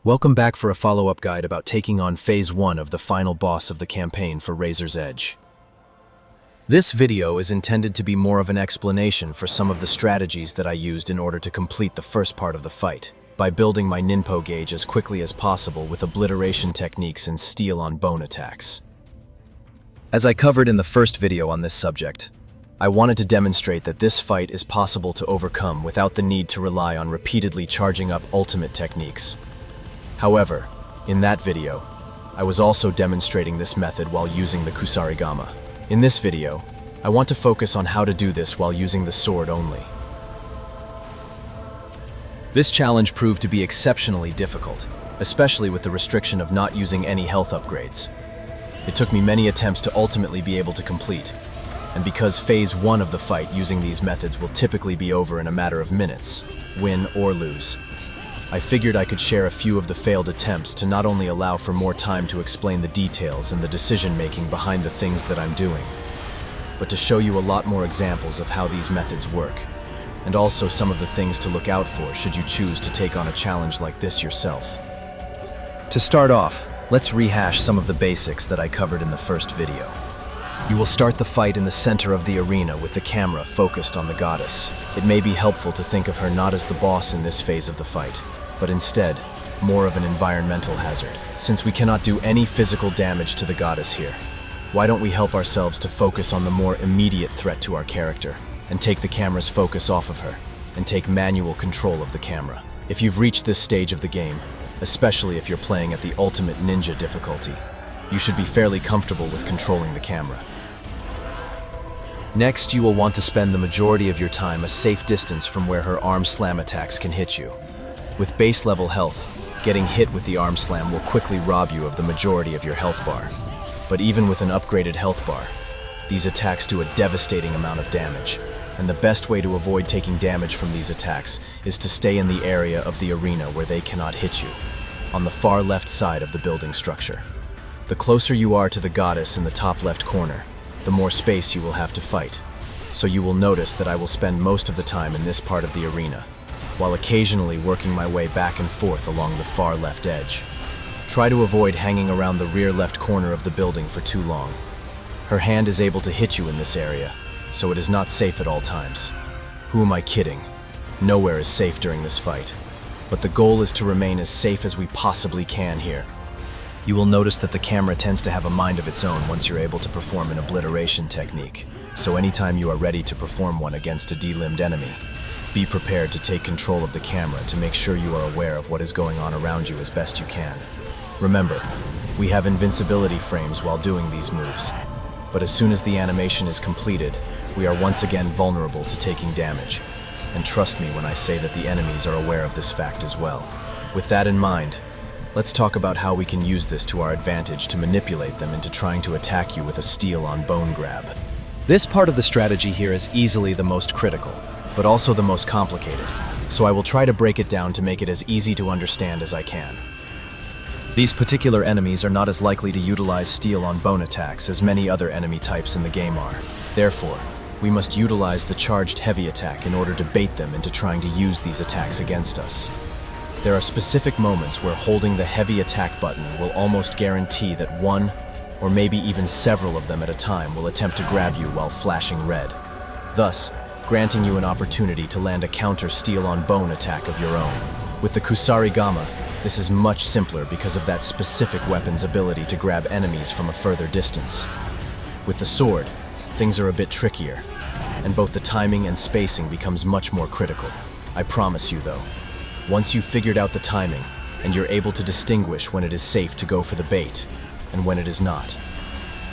Welcome back for a follow-up guide about taking on Phase 1 of the final boss of the campaign for Razor's Edge. This video is intended to be more of an explanation for some of the strategies that I used in order to complete the first part of the fight, by building my Ninpo gauge as quickly as possible with obliteration techniques and steel-on-bone attacks. As I covered in the first video on this subject, I wanted to demonstrate that this fight is possible to overcome without the need to rely on repeatedly charging up ultimate techniques. However, in that video, I was also demonstrating this method while using the Kusarigama. In this video, I want to focus on how to do this while using the sword only. This challenge proved to be exceptionally difficult, especially with the restriction of not using any health upgrades. It took me many attempts to ultimately be able to complete, and because Phase 1 of the fight using these methods will typically be over in a matter of minutes, win or lose, I figured I could share a few of the failed attempts to not only allow for more time to explain the details and the decision-making behind the things that I'm doing, but to show you a lot more examples of how these methods work, and also some of the things to look out for should you choose to take on a challenge like this yourself. To start off, let's rehash some of the basics that I covered in the first video. You will start the fight in the center of the arena with the camera focused on the goddess. It may be helpful to think of her not as the boss in this phase of the fight, but instead, more of an environmental hazard. Since we cannot do any physical damage to the goddess here, why don't we help ourselves to focus on the more immediate threat to our character, and take the camera's focus off of her, and take manual control of the camera. If you've reached this stage of the game, especially if you're playing at the ultimate ninja difficulty, you should be fairly comfortable with controlling the camera. Next, you will want to spend the majority of your time a safe distance from where her arm slam attacks can hit you. With base level health, getting hit with the arm slam will quickly rob you of the majority of your health bar. But even with an upgraded health bar, these attacks do a devastating amount of damage, and the best way to avoid taking damage from these attacks is to stay in the area of the arena where they cannot hit you, on the far left side of the building structure. The closer you are to the goddess in the top left corner, the more space you will have to fight, so you will notice that I will spend most of the time in this part of the arena, while occasionally working my way back and forth along the far left edge. Try to avoid hanging around the rear left corner of the building for too long. Her hand is able to hit you in this area, so it is not safe at all times. Who am I kidding? Nowhere is safe during this fight, but the goal is to remain as safe as we possibly can here. You will notice that the camera tends to have a mind of its own once you're able to perform an obliteration technique, so anytime you are ready to perform one against a delimbed enemy, be prepared to take control of the camera to make sure you are aware of what is going on around you as best you can. Remember, we have invincibility frames while doing these moves, but as soon as the animation is completed, we are once again vulnerable to taking damage. And trust me when I say that the enemies are aware of this fact as well. With that in mind, let's talk about how we can use this to our advantage to manipulate them into trying to attack you with a steel-on-bone grab. This part of the strategy here is easily the most critical, but also the most complicated, so I will try to break it down to make it as easy to understand as I can. These particular enemies are not as likely to utilize steel-on-bone attacks as many other enemy types in the game are. Therefore, we must utilize the charged heavy attack in order to bait them into trying to use these attacks against us. There are specific moments where holding the heavy attack button will almost guarantee that one, or maybe even several of them at a time will attempt to grab you while flashing red, thus granting you an opportunity to land a counter steel-on-bone attack of your own. With the Kusarigama, this is much simpler because of that specific weapon's ability to grab enemies from a further distance. With the sword, things are a bit trickier, and both the timing and spacing becomes much more critical. I promise you though, once you've figured out the timing, and you're able to distinguish when it is safe to go for the bait, and when it is not,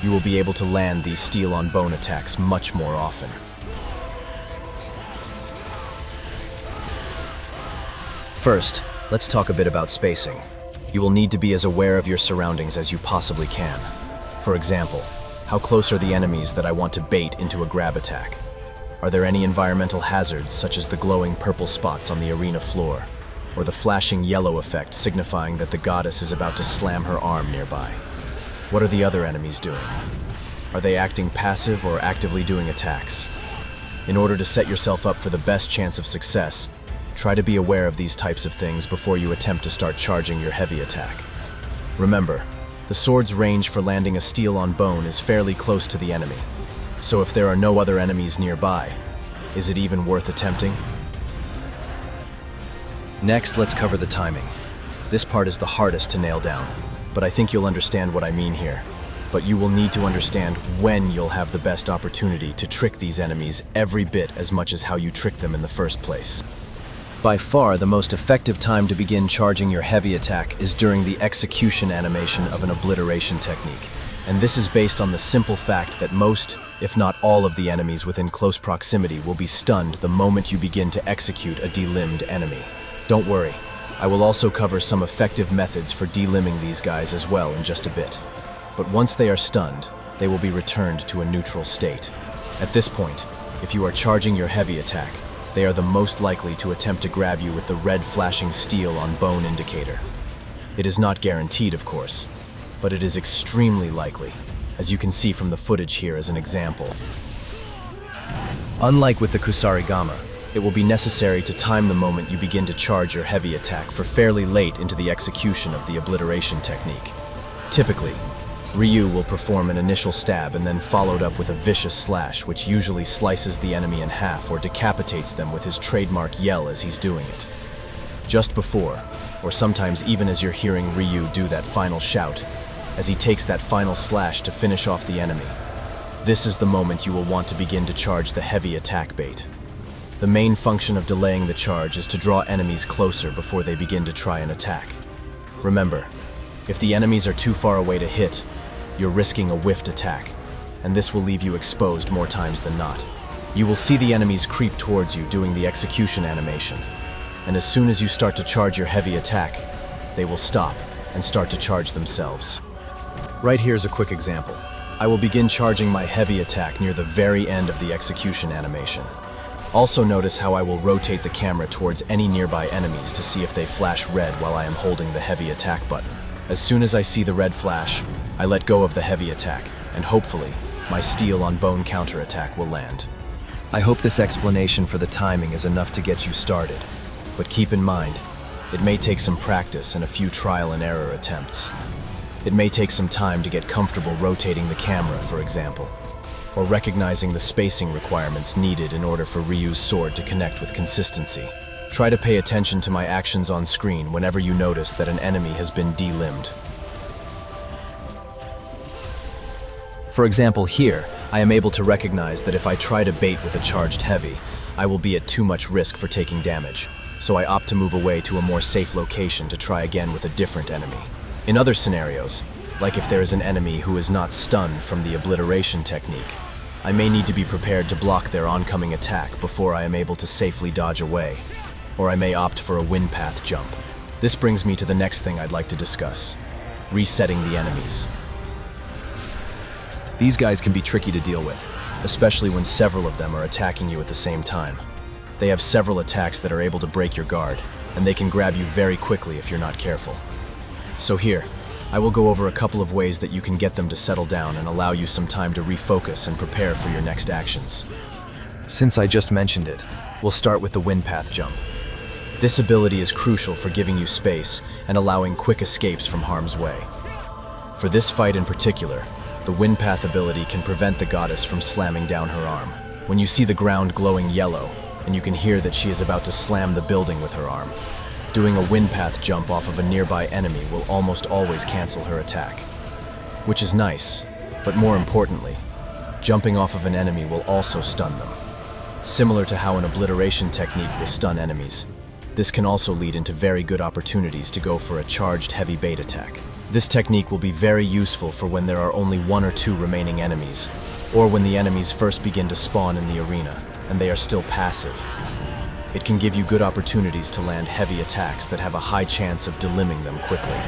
you will be able to land these steel-on-bone attacks much more often. First, let's talk a bit about spacing. You will need to be as aware of your surroundings as you possibly can. For example, how close are the enemies that I want to bait into a grab attack? Are there any environmental hazards such as the glowing purple spots on the arena floor, or the flashing yellow effect signifying that the goddess is about to slam her arm nearby? What are the other enemies doing? Are they acting passive or actively doing attacks? In order to set yourself up for the best chance of success, Try to be aware of these types of things before you attempt to start charging your heavy attack. Remember, the sword's range for landing a steel on bone is fairly close to the enemy, so if there are no other enemies nearby, is it even worth attempting? Next, let's cover the timing. This part is the hardest to nail down, but I think you'll understand what I mean here. But you will need to understand when you'll have the best opportunity to trick these enemies every bit as much as how you trick them in the first place. By far, the most effective time to begin charging your heavy attack is during the execution animation of an obliteration technique. And this is based on the simple fact that most, if not all of the enemies within close proximity will be stunned the moment you begin to execute a delimbed enemy. Don't worry, I will also cover some effective methods for delimbing these guys as well in just a bit. But once they are stunned, they will be returned to a neutral state. At this point, if you are charging your heavy attack, they are the most likely to attempt to grab you with the red flashing steel on bone indicator. It is not guaranteed, of course, but it is extremely likely, as you can see from the footage here as an example. Unlike with the Kusarigama, it will be necessary to time the moment you begin to charge your heavy attack for fairly late into the execution of the obliteration technique. Typically, Ryu will perform an initial stab and then followed up with a vicious slash, which usually slices the enemy in half or decapitates them with his trademark yell as he's doing it. Just before, or sometimes even as you're hearing Ryu do that final shout, as he takes that final slash to finish off the enemy, this is the moment you will want to begin to charge the heavy attack bait. The main function of delaying the charge is to draw enemies closer before they begin to try an attack. Remember, if the enemies are too far away to hit, you're risking a whiffed attack, and this will leave you exposed more times than not. You will see the enemies creep towards you doing the execution animation, and as soon as you start to charge your heavy attack, they will stop and start to charge themselves. Right here's a quick example. I will begin charging my heavy attack near the very end of the execution animation. Also notice how I will rotate the camera towards any nearby enemies to see if they flash red while I am holding the heavy attack button. As soon as I see the red flash, I let go of the heavy attack, and hopefully, my steel on bone counterattack will land. I hope this explanation for the timing is enough to get you started, but keep in mind, it may take some practice and a few trial and error attempts. It may take some time to get comfortable rotating the camera, for example, or recognizing the spacing requirements needed in order for Ryu's sword to connect with consistency. Try to pay attention to my actions on screen whenever you notice that an enemy has been delimbed. For example, here, I am able to recognize that if I try to bait with a charged heavy, I will be at too much risk for taking damage, so I opt to move away to a more safe location to try again with a different enemy. In other scenarios, like if there is an enemy who is not stunned from the obliteration technique, I may need to be prepared to block their oncoming attack before I am able to safely dodge away, or I may opt for a wind path jump. This brings me to the next thing I'd like to discuss: resetting the enemies. These guys can be tricky to deal with, especially when several of them are attacking you at the same time. They have several attacks that are able to break your guard, and they can grab you very quickly if you're not careful. So here, I will go over a couple of ways that you can get them to settle down and allow you some time to refocus and prepare for your next actions. Since I just mentioned it, we'll start with the wind path jump. This ability is crucial for giving you space and allowing quick escapes from harm's way. For this fight in particular, the wind path ability can prevent the goddess from slamming down her arm. When you see the ground glowing yellow, and you can hear that she is about to slam the building with her arm, doing a wind path jump off of a nearby enemy will almost always cancel her attack. Which is nice, but more importantly, jumping off of an enemy will also stun them. Similar to how an obliteration technique will stun enemies, this can also lead into very good opportunities to go for a charged heavy bait attack. This technique will be very useful for when there are only one or two remaining enemies, or when the enemies first begin to spawn in the arena, and they are still passive. It can give you good opportunities to land heavy attacks that have a high chance of delimbing them quickly.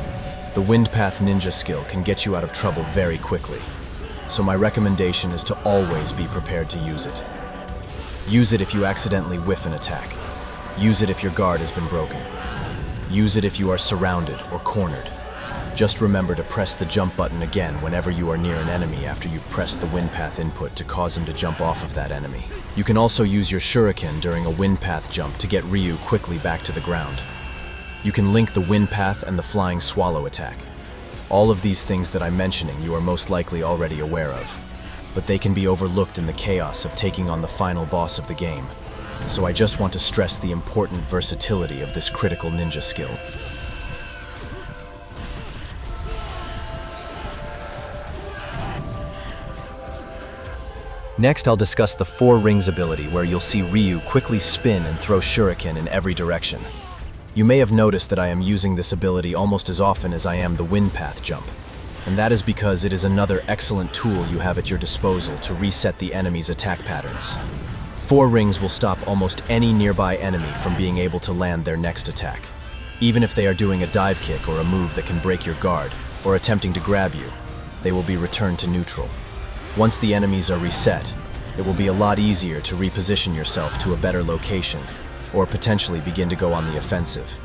The wind path ninja skill can get you out of trouble very quickly, so my recommendation is to always be prepared to use it. Use it if you accidentally whiff an attack. Use it if your guard has been broken. Use it if you are surrounded or cornered. Just remember to press the jump button again whenever you are near an enemy after you've pressed the wind path input to cause him to jump off of that enemy. You can also use your shuriken during a wind path jump to get Ryu quickly back to the ground. You can link the wind path and the flying swallow attack. All of these things that I'm mentioning you are most likely already aware of, but they can be overlooked in the chaos of taking on the final boss of the game. So I just want to stress the important versatility of this critical ninja skill. Next, I'll discuss the 4 rings ability, where you'll see Ryu quickly spin and throw shuriken in every direction. You may have noticed that I am using this ability almost as often as I am the wind path jump, and that is because it is another excellent tool you have at your disposal to reset the enemy's attack patterns. 4 rings will stop almost any nearby enemy from being able to land their next attack. Even if they are doing a dive kick or a move that can break your guard, or attempting to grab you, they will be returned to neutral. Once the enemies are reset, it will be a lot easier to reposition yourself to a better location, or potentially begin to go on the offensive.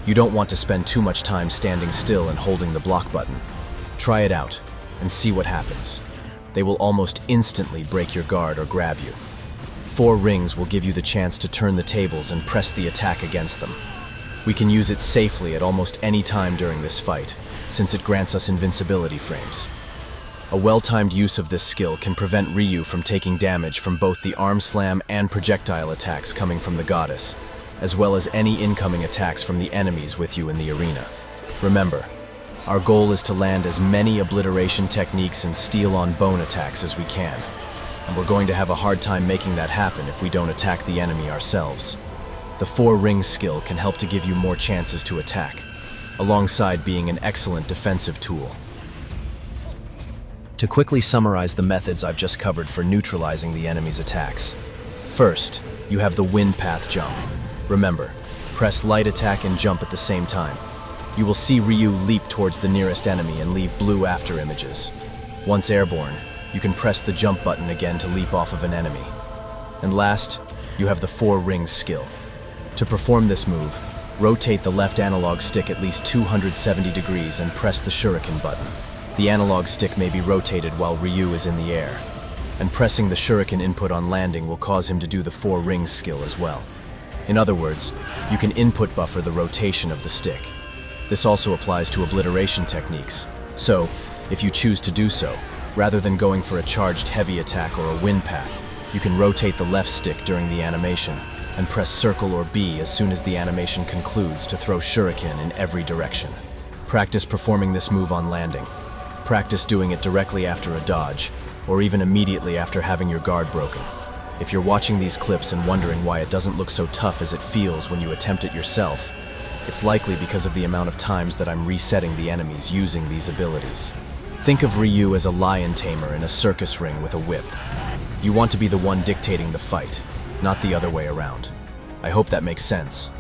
You don't want to spend too much time standing still and holding the block button. Try it out, and see what happens. They will almost instantly break your guard or grab you. 4 rings will give you the chance to turn the tables and press the attack against them. We can use it safely at almost any time during this fight, since it grants us invincibility frames. A well-timed use of this skill can prevent Ryu from taking damage from both the arm slam and projectile attacks coming from the goddess, as well as any incoming attacks from the enemies with you in the arena. Remember, our goal is to land as many obliteration techniques and steel-on-bone attacks as we can, and we're going to have a hard time making that happen if we don't attack the enemy ourselves. The 4 rings skill can help to give you more chances to attack, alongside being an excellent defensive tool. To quickly summarize the methods I've just covered for neutralizing the enemy's attacks. First, you have the wind path jump. Remember, press light attack and jump at the same time. You will see Ryu leap towards the nearest enemy and leave blue after images. Once airborne, you can press the jump button again to leap off of an enemy. And last, you have the 4 rings skill. To perform this move, rotate the left analog stick at least 270 degrees and press the shuriken button. The analog stick may be rotated while Ryu is in the air, and pressing the shuriken input on landing will cause him to do the 4 rings skill as well. In other words, you can input buffer the rotation of the stick. This also applies to obliteration techniques, so, if you choose to do so, rather than going for a charged heavy attack or a wind path, you can rotate the left stick during the animation, and press circle or B as soon as the animation concludes to throw shuriken in every direction. Practice performing this move on landing. Practice doing it directly after a dodge, or even immediately after having your guard broken. If you're watching these clips and wondering why it doesn't look so tough as it feels when you attempt it yourself, it's likely because of the amount of times that I'm resetting the enemies using these abilities. Think of Ryu as a lion tamer in a circus ring with a whip. You want to be the one dictating the fight, not the other way around. I hope that makes sense.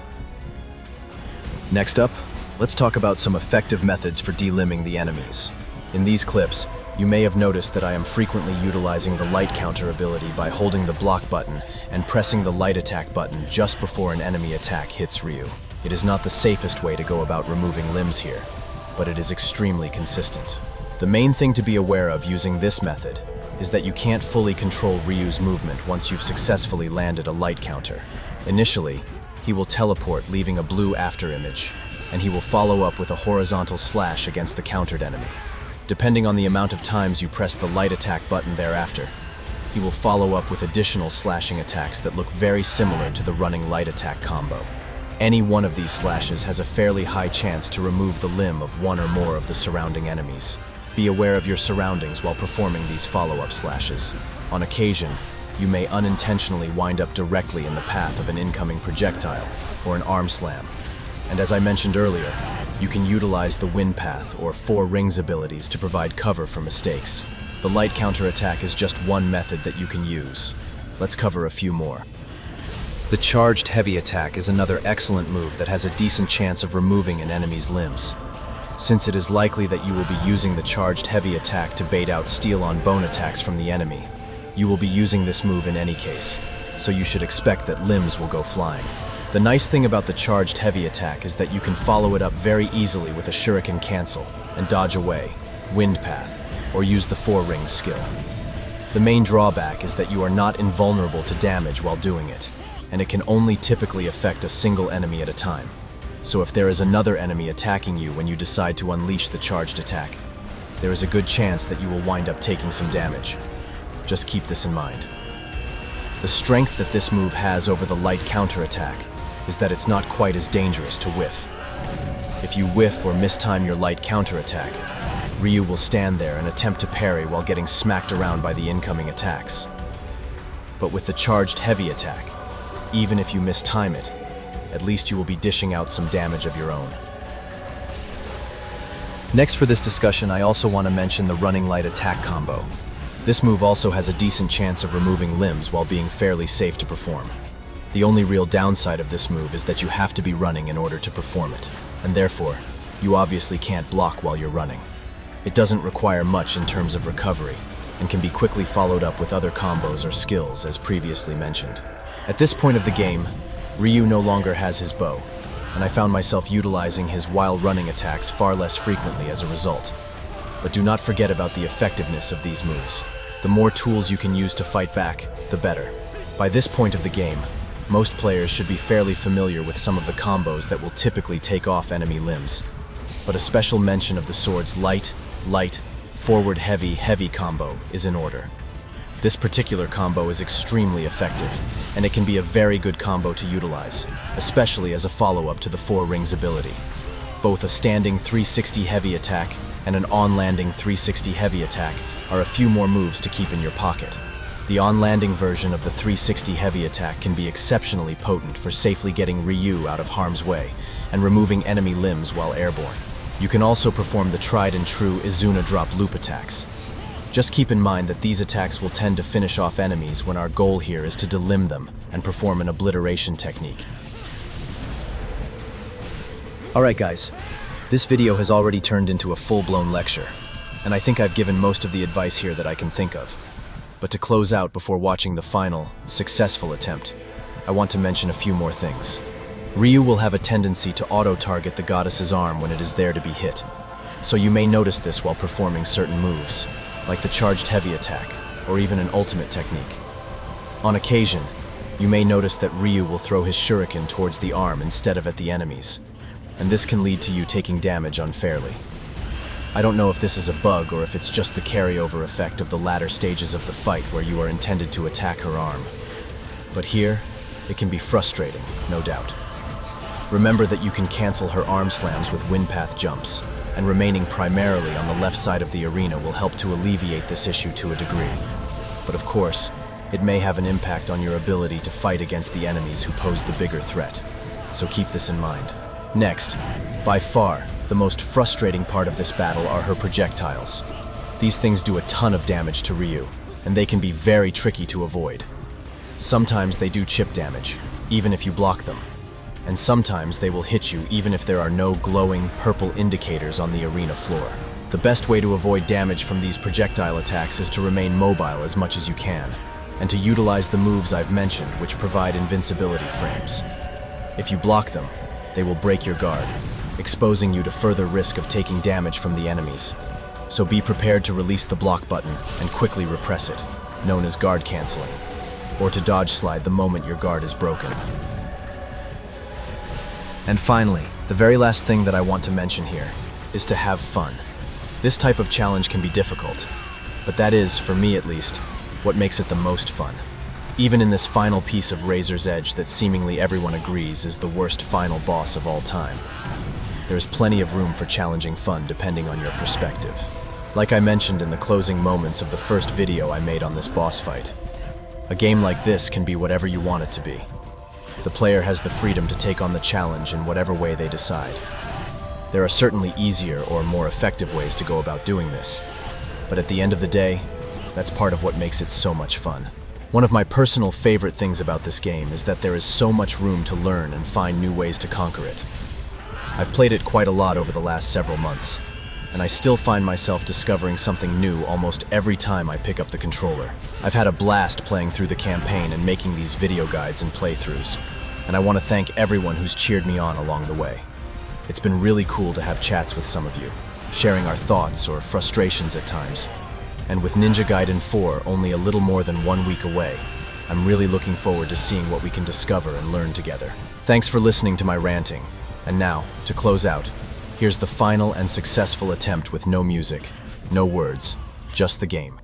Next up, let's talk about some effective methods for delimbing the enemies. In these clips, you may have noticed that I am frequently utilizing the light counter ability by holding the block button and pressing the light attack button just before an enemy attack hits Ryu. It is not the safest way to go about removing limbs here, but it is extremely consistent. The main thing to be aware of using this method is that you can't fully control Ryu's movement once you've successfully landed a light counter. Initially, he will teleport, leaving a blue after image, and he will follow up with a horizontal slash against the countered enemy. Depending on the amount of times you press the light attack button thereafter, he will follow up with additional slashing attacks that look very similar to the running light attack combo. Any one of these slashes has a fairly high chance to remove the limb of one or more of the surrounding enemies. Be aware of your surroundings while performing these follow-up slashes. On occasion, you may unintentionally wind up directly in the path of an incoming projectile or an arm slam. And as I mentioned earlier, you can utilize the wind path or 4 rings abilities to provide cover for mistakes. The light counter attack is just one method that you can use. Let's cover a few more. The charged heavy attack is another excellent move that has a decent chance of removing an enemy's limbs. Since it is likely that you will be using the charged heavy attack to bait out steel-on-bone attacks from the enemy, you will be using this move in any case, so you should expect that limbs will go flying. The nice thing about the charged heavy attack is that you can follow it up very easily with a shuriken cancel and dodge away, wind path, or use the 4 rings skill. The main drawback is that you are not invulnerable to damage while doing it, and it can only typically affect a single enemy at a time. So if there is another enemy attacking you when you decide to unleash the charged attack, there is a good chance that you will wind up taking some damage. Just keep this in mind. The strength that this move has over the light counterattack is that it's not quite as dangerous to whiff. If you whiff or mistime your light counterattack, Ryu will stand there and attempt to parry while getting smacked around by the incoming attacks. But with the charged heavy attack, even if you mistime it, at least you will be dishing out some damage of your own. Next for this discussion, I also want to mention the running light attack combo. This move also has a decent chance of removing limbs while being fairly safe to perform. The only real downside of this move is that you have to be running in order to perform it, and therefore, you obviously can't block while you're running. It doesn't require much in terms of recovery, and can be quickly followed up with other combos or skills as previously mentioned. At this point of the game, Ryu no longer has his bow, and I found myself utilizing his while running attacks far less frequently as a result. But do not forget about the effectiveness of these moves. The more tools you can use to fight back, the better. By this point of the game, most players should be fairly familiar with some of the combos that will typically take off enemy limbs. But a special mention of the sword's light, forward heavy combo is in order. This particular combo is extremely effective, and it can be a very good combo to utilize, especially as a follow-up to the 4 rings ability. Both a standing 360 heavy attack and an on-landing 360 heavy attack are a few more moves to keep in your pocket. The on-landing version of the 360 heavy attack can be exceptionally potent for safely getting Ryu out of harm's way and removing enemy limbs while airborne. You can also perform the tried and true Izuna drop loop attacks. Just keep in mind that these attacks will tend to finish off enemies when our goal here is to delimb them and perform an obliteration technique. Alright guys, this video has already turned into a full-blown lecture, and I think I've given most of the advice here that I can think of. But to close out before watching the final, successful attempt, I want to mention a few more things. Ryu will have a tendency to auto-target the goddess's arm when it is there to be hit, so you may notice this while performing certain moves, like the charged heavy attack, or even an ultimate technique. On occasion, you may notice that Ryu will throw his shuriken towards the arm instead of at the enemies, and this can lead to you taking damage unfairly. I don't know if this is a bug or if it's just the carryover effect of the latter stages of the fight where you are intended to attack her arm. But here, it can be frustrating, no doubt. Remember that you can cancel her arm slams with wind path jumps, and remaining primarily on the left side of the arena will help to alleviate this issue to a degree. But of course, it may have an impact on your ability to fight against the enemies who pose the bigger threat, so keep this in mind. Next, by far, the most frustrating part of this battle are her projectiles. These things do a ton of damage to Ryu, and they can be very tricky to avoid. Sometimes they do chip damage, even if you block them. And sometimes they will hit you even if there are no glowing purple indicators on the arena floor. The best way to avoid damage from these projectile attacks is to remain mobile as much as you can, and to utilize the moves I've mentioned which provide invincibility frames. If you block them, they will break your guard, exposing you to further risk of taking damage from the enemies. So be prepared to release the block button and quickly repress it, known as guard canceling, or to dodge slide the moment your guard is broken. And finally, the very last thing that I want to mention here is to have fun. This type of challenge can be difficult, but that is, for me at least, what makes it the most fun. Even in this final piece of Razor's Edge that seemingly everyone agrees is the worst final boss of all time, there is plenty of room for challenging fun depending on your perspective. Like I mentioned in the closing moments of the first video I made on this boss fight, a game like this can be whatever you want it to be. The player has the freedom to take on the challenge in whatever way they decide. There are certainly easier or more effective ways to go about doing this, but at the end of the day, that's part of what makes it so much fun. One of my personal favorite things about this game is that there is so much room to learn and find new ways to conquer it. I've played it quite a lot over the last several months, and I still find myself discovering something new almost every time I pick up the controller. I've had a blast playing through the campaign and making these video guides and playthroughs. and I want to thank everyone who's cheered me on along the way. It's been really cool to have chats with some of you, sharing our thoughts or frustrations at times. And with Ninja Gaiden 4 only a little more than 1 week away, I'm really looking forward to seeing what we can discover and learn together. Thanks for listening to my ranting. And now, to close out, here's the final and successful attempt with no music, no words, just the game.